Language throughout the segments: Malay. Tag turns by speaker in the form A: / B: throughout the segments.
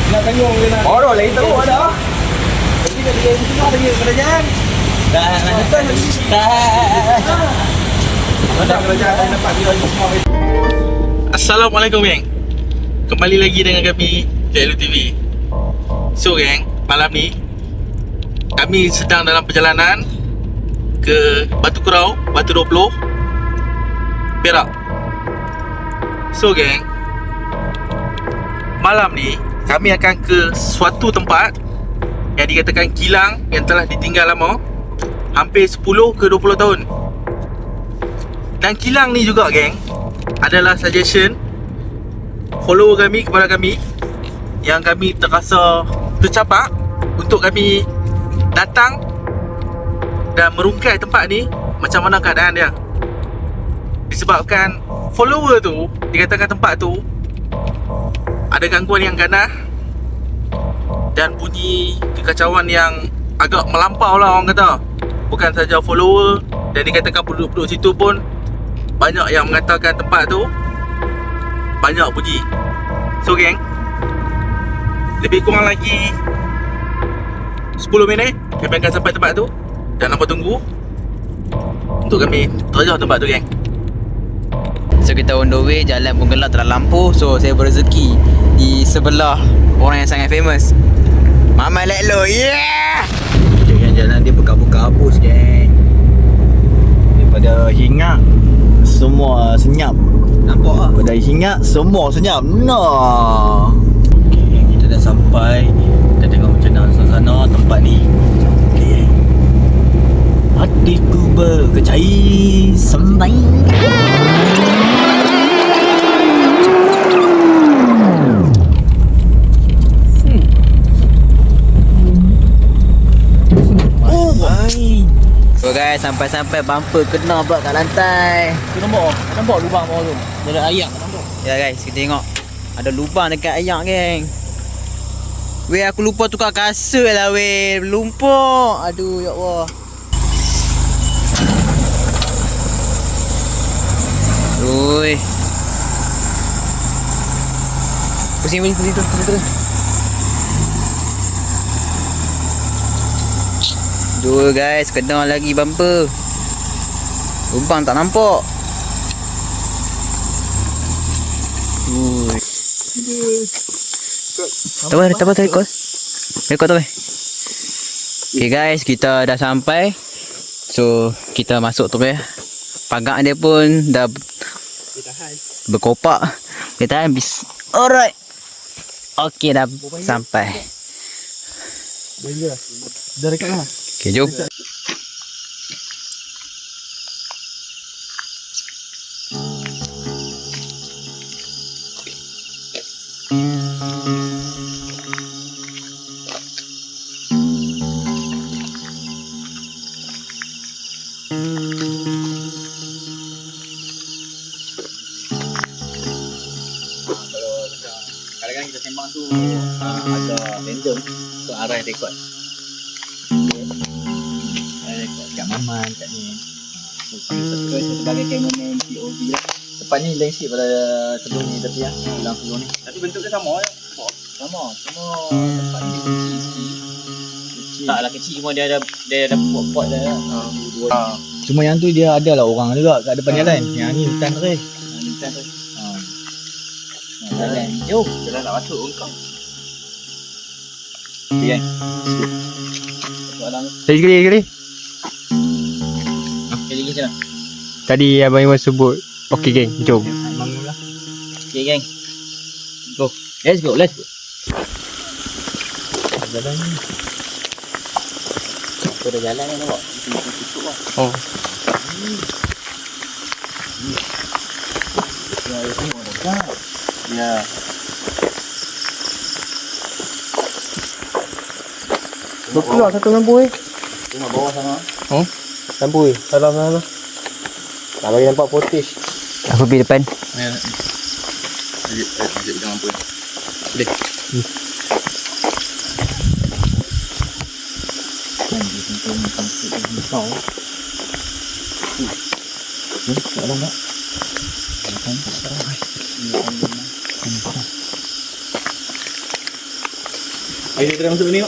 A: Nak tengok dia nak. Oh, dah lain teruk ada. Jadi dia tengah lagi kerajaan. Dah. Ada kerajaan dapat dia semua.
B: Assalamualaikum geng. Kembali lagi dengan kami TLU TV. So geng, malam ni kami sedang dalam perjalanan ke Batu Kurau, Batu 20, Perak. So geng, malam ni kami akan ke suatu tempat yang dikatakan kilang yang telah ditinggal lama, hampir 10 ke 20 tahun. Dan kilang ni juga geng adalah suggestion follower kami kepada kami, yang kami terasa tercapak untuk kami datang dan merungkai tempat ni macam mana keadaan dia. Disebabkan follower tu dikatakan tempat tu ada gangguan yang ganas dan bunyi kekacauan yang agak melampau lah orang kata. Bukan saja follower, dan dikatakan penduduk-penduduk situ pun banyak yang mengatakan tempat tu banyak bunyi. So geng, lebih kurang lagi 10 minit kami akan sampai tempat tu. Dan nampak tunggu untuk kami terjah tempat tu geng.
C: So kita on the way, jalan pun gelap, tak ada lampu. So saya berrezeki di sebelah orang yang sangat famous, Mama Leklo. Yeah!
A: Jangan jalan dia berkabut-kabut geng. Daripada hingat semua senyap.
C: Nampak lah.
A: Daripada hingat semua senyap. Nah. Okay, kita dah sampai. Kita tengok macam mana suasana tempat ni. Okay. Hatiku berkecai semai.
C: So guys, sampai-sampai bumper kena pula kat lantai.
A: Tu nampak lubang bawah tu. Ada ayak nampak.
C: Ya guys, kita tengok ada lubang dekat ayak geng. Weh, aku lupa tukar kasut lah weh. Lumpur. Aduh ya Allah. Oi. Pusing tu. Dua guys, kena lagi bumper. Lubang tak nampak. Ui. Tabar rekod. Rekod tu. Okay guys, kita dah sampai. So, kita masuk tu ya. Pagar dia pun dah berkopak. Kita habis. Alright. Okay, dah sampai.
A: Dah dekat lah.
C: Okay, jom.
A: Kadang-kadang kita sembang tu ada random ke arah rekod. Kat Maman, kat ni. Sebagai cameraman POV lah. Tempat ni lain sikit pada sebelum ni, tapi yang bilang sebelum ni. Tapi bentuknya sama ya? Sama, cuma tempat ni kecil sikit. Taklah kecil, cuma dia ada pot-pot dah lah. Cuma yang tu dia ada lah orang juga kat depan jalan. Yang ni hutan tu. Hutan tu. Jalan. Jom. Jalan nak masuk kau. Okay kan? Soalan.
D: Sekali.
A: Sekali macam mana?
D: Tadi Abang Iman sebut. Okey geng, jom.
A: Bangunlah. Okay geng. Go. Let's go. Jalan ni. Aku dah jalan ni nampak. Tutup lah.
D: Oh.
A: Ya, dia tengok dah. Ya.
D: Betul lah satu lampu
A: Tengok bawah sana.
D: Lampu salam. Tak bagi nampak putih.
C: Aku pergi depan.
A: Ya. Ajak lampu. Boleh. Nak lama tak?
B: Ayo kita masuk ni.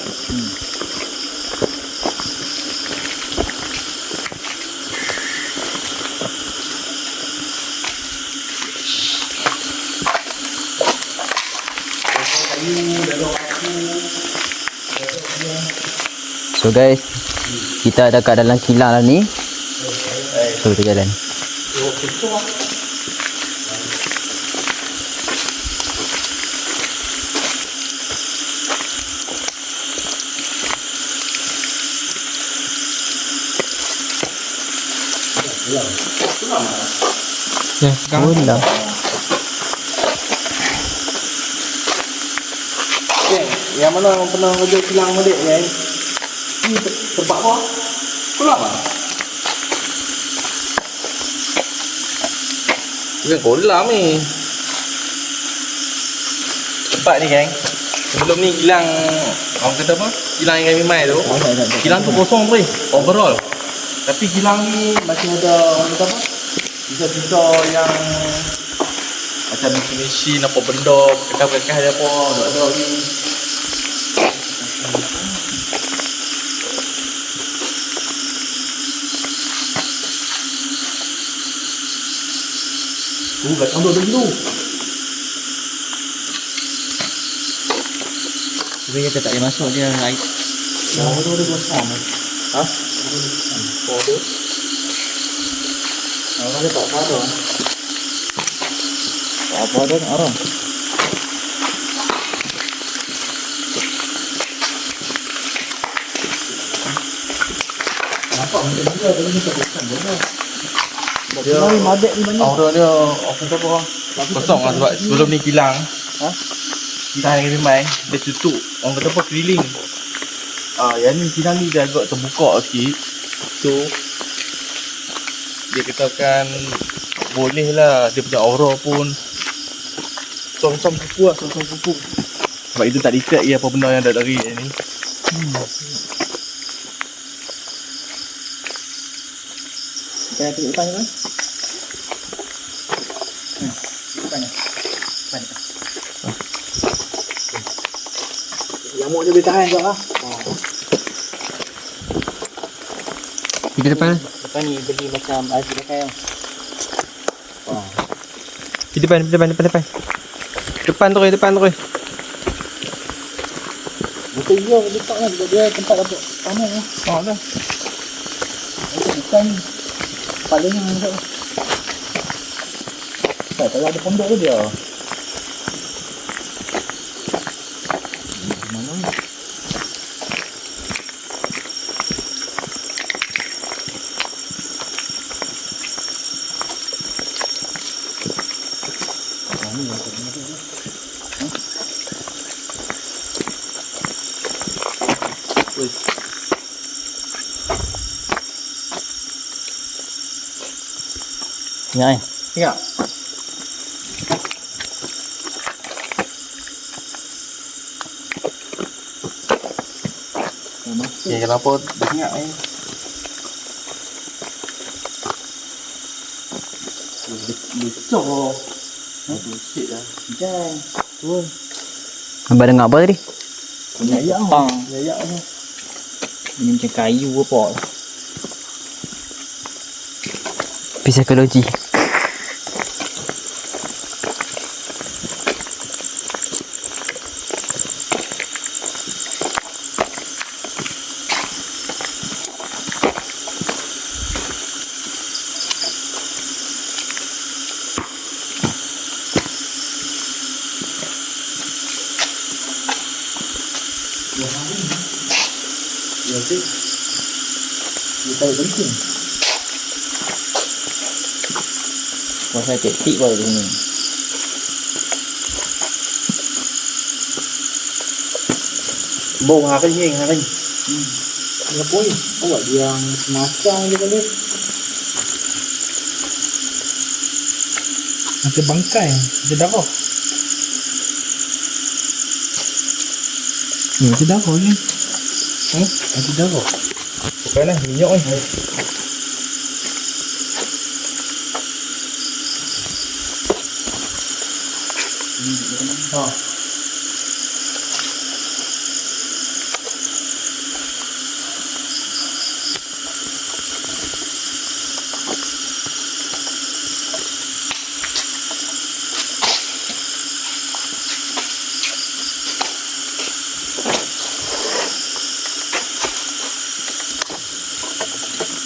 C: So guys, kita ada kat dalam kilang lah ni. So kita jalan.
D: Ya, sekarang.
C: Pulang.
B: Yang mana orang pernah kerja kilang balik kan? Ni tempat apa? Kolam ah? Bukan kolam ni. Tempat ni geng. Sebelum ni kilang, orang kata apa? Kilang yang kami main tu. Kilang tu kosong tu overall. Tapi kilang ni masih ada orang kata apa? Bisa-bisa yang macam mesin-mesin apa benda, bekas-bekas dia apa, ada ni. Belakang tu ada dulu.
A: Tapi kita tak boleh masuk dia air.
B: Oh, tu ada kosong. Ha? Oh, tu.
A: Orang dia tak ada. Apa ada orang?
B: Nampak macam dia ada ni kosong benda.
A: Dia madet ni banyak.
B: Aura dia apa apa. Kosong lah sebab sebelum ni kilang.
A: Ha?
B: Kilang yang kami main, dia tutup. Orang kata apa keliling. Yang ni kilang ni dia agak terbuka sikit. So dia katakan boleh lah dia punya aura pun som-som kuku lah, som-som kuku. Sebab itu tak detect ia apa benda yang ada lari ni.
A: Kita tengok depan ni. Depan ni. Depan ni. Nyamuk dia boleh tahan juga lah.
D: Kita depan.
A: Depan ni beli macam air pakai tau.
D: Di depan. Depan tu, depan tu.
A: Betul dia letak lah sebab dia tempat dapat panas lah.
B: Dah.
A: Bukan paling yang ada. Tak kalau ada pondok tu dia. Mana ni?
C: Tengok
A: Tengok.
B: Okay, kenapa banyak ni? Besar. Bullshit lah.
A: Jangan. Turun.
C: Abang dengar apa tadi?
A: Banyak ayak tau. Ayak tu. Ini macam kayu apa.
C: Psikologi.
A: Ya tu. Dia tahu penting. Pasal taktik baru ni.
B: Bông hari ni, hari.
A: Dia pun awak dia yang semacam dia kali.
B: Macam bangkai, macam darah. Macam darah ni. Macam darah. Bukanlah minyak ni.
A: Oh.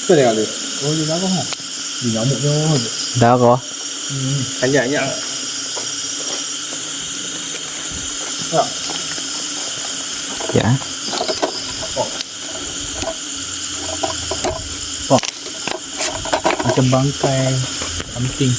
A: Cái này là được. Ôi, gì đó có hả? Gì nhỏ một thôi.
C: Dah kau.
B: Banyak-banyak.
C: Ya.
A: Macam bangkai something.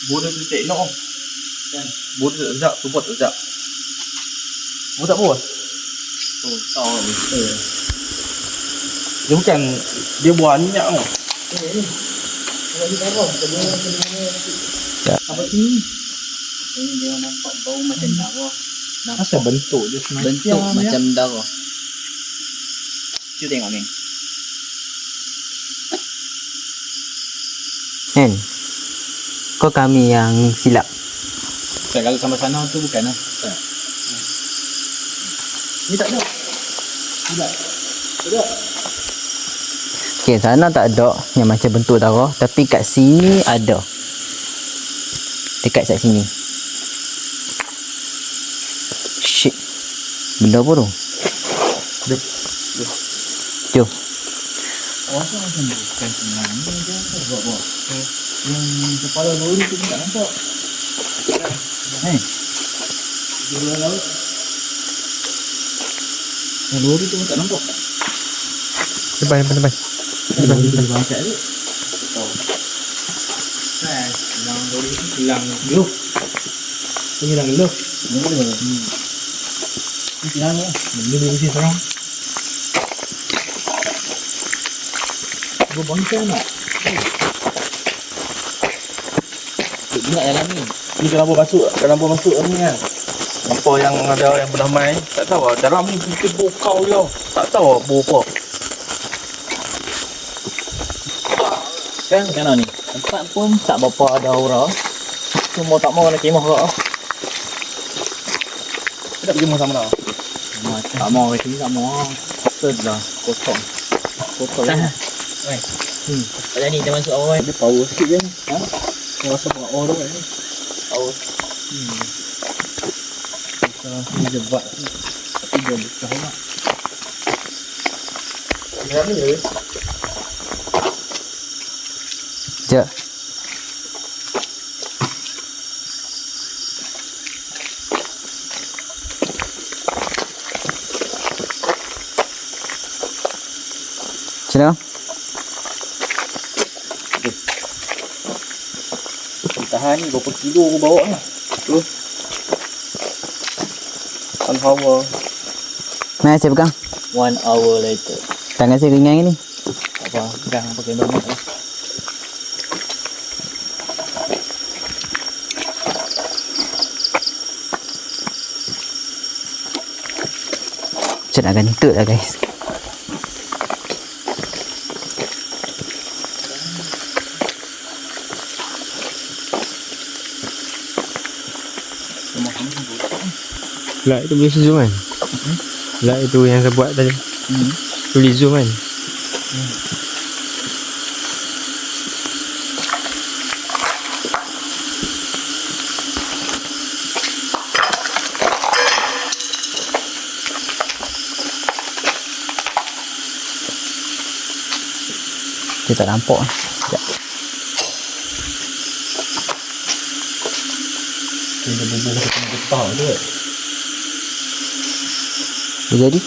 B: Bố đưa tệ nó. Bố đưa dạo, số vật ở dạo. Bố tak bos.
A: Oh, tahu.
B: Dia bukan, dia buah minyak tau.
A: Apa sini? Ini dia nampak bau macam darah.
B: Asal bentuk dia semacam
A: Bentuk macam darah. Cuba tengok ni.
C: Kan? Kau kami yang silap.
A: Saya kalau sampai sana tu bukan lah. Ni tak ada. Tidak. Tidak.
C: Okay, sana tak ada yang macam bentuk darah. Tapi kat sini ada. Dekat sini. Shit. Benda apa tu? Jom.
A: Rasa macam bukan sebenarnya dia apa buat-buat. Yang kepala lori tu tak nampak. Hei. Di luar laut. Yang lori tu tak nampak.
D: Depan.
A: Lori tu bangkat tu. Tahu. Nah, yang lori tu hilang glove. Tu hilang glove. Ni boleh. Ni hilang ni. Ni boleh sini sekarang. Gua bangkai nak. Ingat dalam ni.
B: Ni kenapa masuk ni kan. Apa yang ada yang berdamai. Tak tahu lah, dalam ni kita bokau dia. Tak tahu lah bau apa.
A: Kan macam ni. Tempat pun tak berapa ada aura. Semua tak mau nak kemah kau.
B: Kita pergi sama mana?
A: Tak mau kat sini tak mau. Sedar kosong. Kosong. Oi. Tak jadi kita masuk awal.
B: Dia power sikit kan.
A: Ha? Kau rasa buat orang tu ni. Awal. Ni jebat. Tapi dia bukan nak.
B: Ni ni je.
C: Sekejap. Macam mana?
B: Tahan ni berapa kilo aku bawa ni. Tu. Tahan hawa.
C: Mana saya pegang?
A: 1 hour later.
C: Tangan saya ringan ni.
A: Tak apa. Pegang pakai bermak lah.
C: Macam nak gantut lah guys.
D: Light tu boleh zoom kan? Light tu yang saya buat tadi. Boleh zoom kan?
C: Dia tak nampak. Sekejap.
A: Dia bubuh ke tengah getah tu kan.
C: Dia jadi.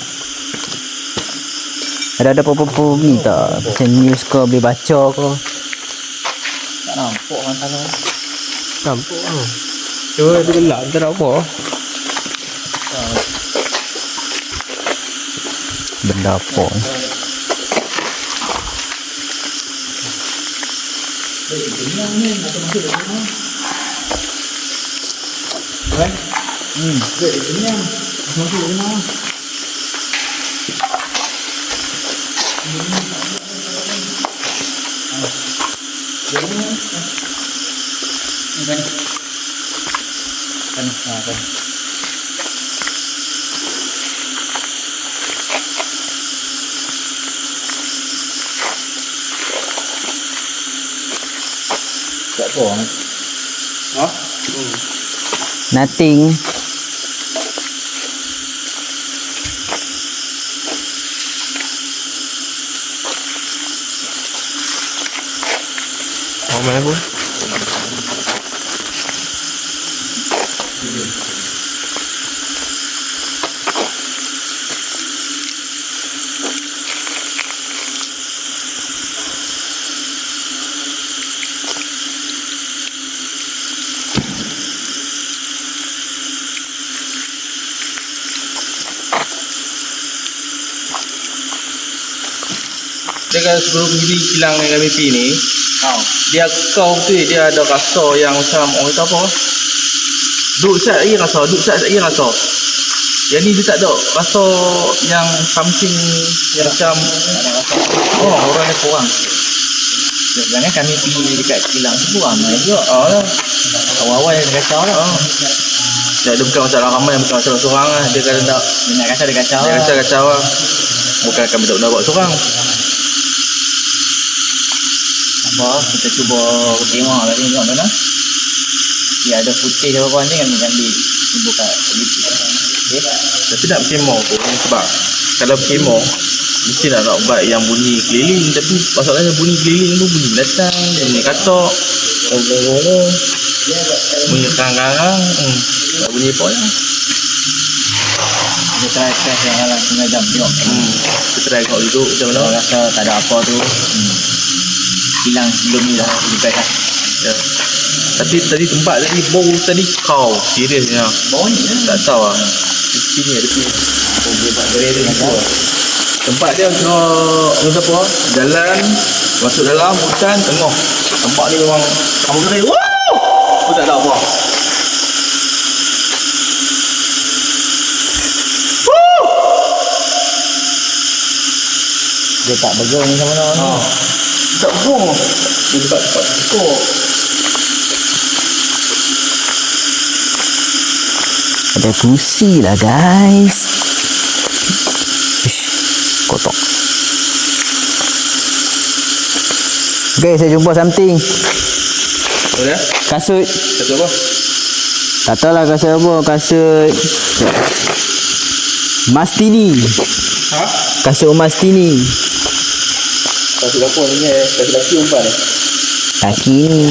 C: Ada apa-apa ni tak? Macam news ke, boleh baca ke?
A: Tak nampak kan tangan.
D: Nampak lah. Cuba tu gelap tak nampak.
C: Benda apa ni?
A: Ini nak masuk dari mana? Right? Tak apa.
C: Nothing.
D: Oh, mana pun.
B: Dia kan sebelum beli kilang yang kami pergi ni, dia kau tu dia ada rasa yang macam orang kata apa? Duk sat lagi rasa, duk sat lagi rasa. Yang ni dia tak ada rasa yang something yang macam orang ni kurang.
A: Sebenarnya kami pergi dekat kilang tu kurang juga. Awal-awal yang kacau lah.
B: Ya, dia bukan masalah ramai, bukan masalah seorang lah. Dia kadang tak,
A: Dia nak kacau, dia kacau
B: dia
A: lah.
B: kacau lah. Bukan kami tak nak buat seorang.
A: Apa, kita cuba tengok tadi tengok mana. Dia ada footage apa ni kan ambil buka YouTube. Okey.
B: Tapi nak kemo pun sebab kalau kemo mesti nak buat yang bunyi keliling, tapi masalahnya bunyi keliling tu bunyi belakang, bunyi katok, bunyi karang-karang, tak bunyi apa lah.
A: Dia try test yang dalam setengah jam tengok.
B: Kita try tengok duduk macam mana.
A: Kalau rasa tak ada apa tu hilang sebelum ni dah lebih baik lah.
B: Ya. Tapi tadi tempat tadi bau tadi kau seriusnya.
A: Bau ni
B: Tak tahu lah. Sini ada sini.
A: boleh buat gerai tu macam
B: Tempat dia kena apa? Jalan masuk dalam hutan tengah. Tempat ni memang kamu gerai. Wow! Pun tak ada apa.
A: dia tak bergerak macam mana ni.
B: Tak buang. Dia dekat tempat cukup.
C: Ada pusi lah guys. Ish, kotor. Guys, saya jumpa something.
B: Boleh?
C: Kasut.
B: Kata apa?
C: Tak tahu lah kasut apa. Kasut Mastini.
B: Ha?
C: Kasut Mastini.
B: Kasut apa ni? Kasut laki umpan ni.
C: Laki ni.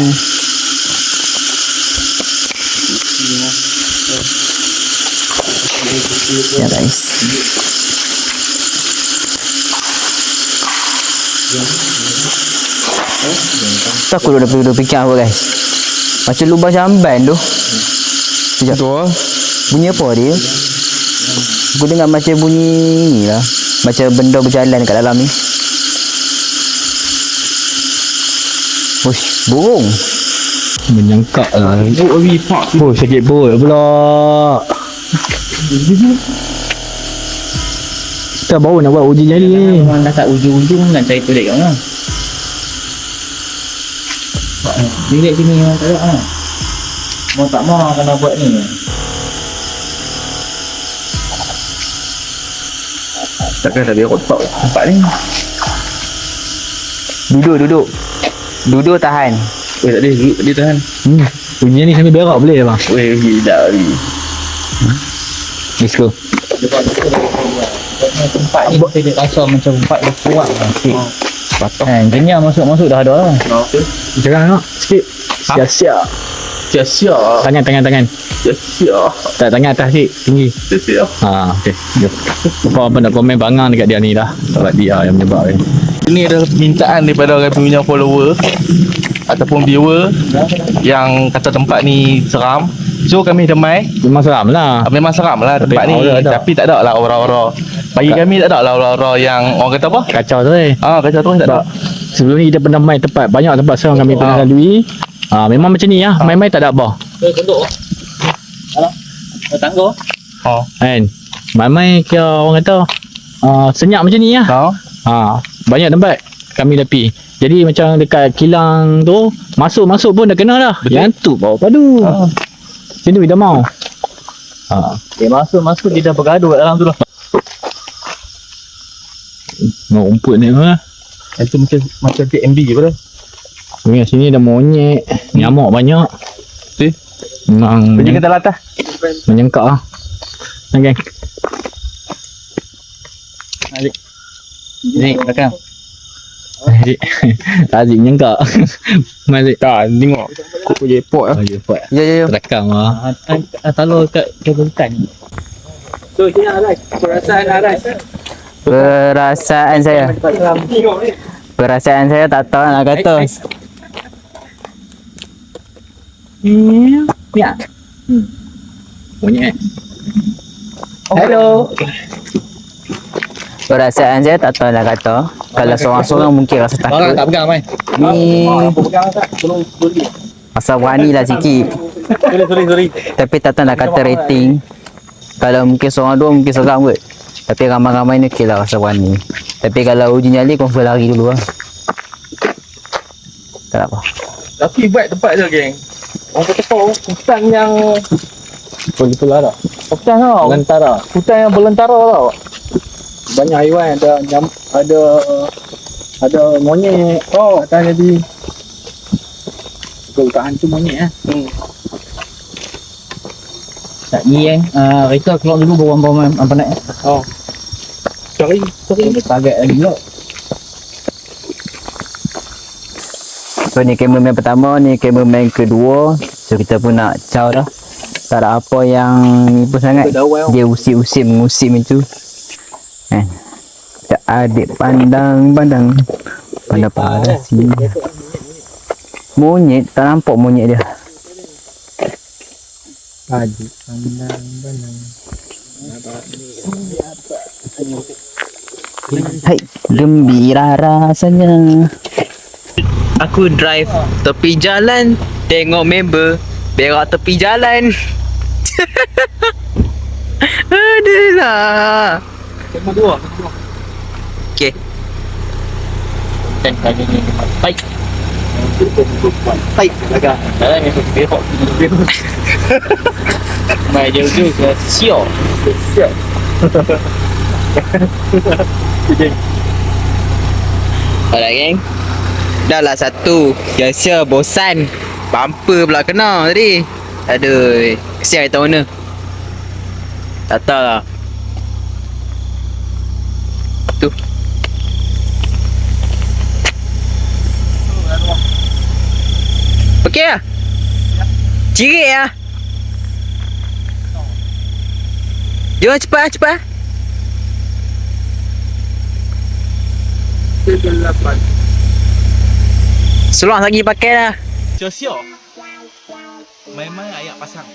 C: Ya guys. Tu aku duduk fikir apa guys. Macam lubang jamban tu. Sekejap.
D: Betul.
C: Bunyi apa dia? Aku dengar macam bunyi ni lah. Macam benda berjalan kat dalam ni. Ush, burung.
D: Menyangkak lah. Oh, sakit perut pula. Kita baru nak buat uji jari ni.
A: Memang dah tak ujung-ujung nak cari toilet kat mana. Toilet sini memang tak ada lah. Mau tak mau kena buat ni.
B: Takkan tak dia kotak tempat ni.
C: Duduk. Duduk tahan.
B: Tak boleh duduk dia tahan.
D: Bunyi ni sambil berak boleh bang?
B: Weh, tidak lagi.
C: Let's go.
A: Tempat ni kita rasa macam tempat dia kurang lah sikit. Kan, kenyang masuk-masuk dah ada lah.
B: Okey.
D: Jangan nak sikit. Sia-sia.
B: Sia-sia.
D: Tangan.
B: Sia-sia.
D: Tak, tangan atas sikit. Tinggi.
B: Sia-sia.
D: Ha, okey. Jom. Kau apa nak komen bangang dekat dia ni dah. Sebab dia yang menyebab ni.
B: Ini adalah permintaan daripada kami punya follower ataupun viewer yang kata tempat ni seram. So kami damai.
D: Memang seram lah.
B: Memang seram lah tempat ni.
D: aura tak.
B: Tapi tak ada lah aura-aura. Bagi kami tak ada lah aura-aura yang orang kata apa?
D: Kacau tu eh.
B: Kacau tu tak ada.
D: Sebab sebelum ni kita pernah main tempat. Banyak tempat seram kami pernah lalui. Memang macam ni lah. Main-main tak ada apa.
A: Tangga.
C: Kan. Mai-mai kira orang kata senyap macam ni lah. Banyak tempat kami tepi. Jadi macam dekat kilang tu, masuk pun dah kena dah. Yang tu bawa padu. Sini dah mau.
A: Dia masuk dia dah bergaduh kat dalam tu dah.
C: Rumput ni lah.
A: Itu macam TMB je pada.
C: Sini dah monyet. Nyamuk banyak. Memang
A: Pergi ke atas.
C: menyengkak lah. Okay.
A: Naik belakang.
C: Azik menyengkak. Malik.
D: Tak, tengok. Kau punya pot lah.
C: Ya. Terakam lah.
A: Taruh kat hutan. So, sini Aras. Perasaan Aras.
C: Perasaan saya tak tahu nak kata.
A: Ya.
C: Monyet.
A: Hello.
C: Perasaan saya tak tahu nak kata. Kalau seorang-seorang mungkin rasa takut.
A: Tak pegang main.
C: Ni
A: Apa pegang tak? Tolong beli.
C: masa berani lah sikit.
A: Sorry.
C: Tapi tak tahu nak kata rating. Kalau mungkin seorang dua mungkin seram kot. Tapi ramai-ramai ni okey lah rasa berani. Tapi kalau uji nyali confirm lari dulu lah. Tak apa.
A: Tapi buat tempat je geng. Orang kata kau hutan yang
C: Pola-pola dah.
A: hutan tau.
C: Belantara.
A: Hutan yang belantara tau.
C: Banyak haiwan ada monyet. Atas jadi. Hutan hantu monyet lah.
A: Tak ni Rita keluar dulu bawa apa nak.
D: Cari.
A: Target lagi pula.
C: So ni cameraman pertama, ni cameraman kedua. So kita pun nak caw dah. Tak ada apa yang ni pun sangat. Dia usik-usik mengusik itu. Kita adik pandang pada sini. Monyet, tak nampak monyet dia.
D: Adik pandang.
C: Hai, gembira rasanya. Aku drive tepi jalan, tengok member berak tepi jalan. Adalah.
A: Nombor dua.
C: Okey.
A: Dan kali ni baik. Baik agak. Dalam yang berok. Mai dia tu ke siok.
C: Alright geng. Dah lah satu. Sia-sia bosan. Bumper pula kena tadi. Aduh. Kesian kita mana. Tak tahu lah. Tu. Okey lah. Cirit lah. Jom cepat. Seluang lagi pakai lah.
B: Sia-sia. Main-main ayat pasang.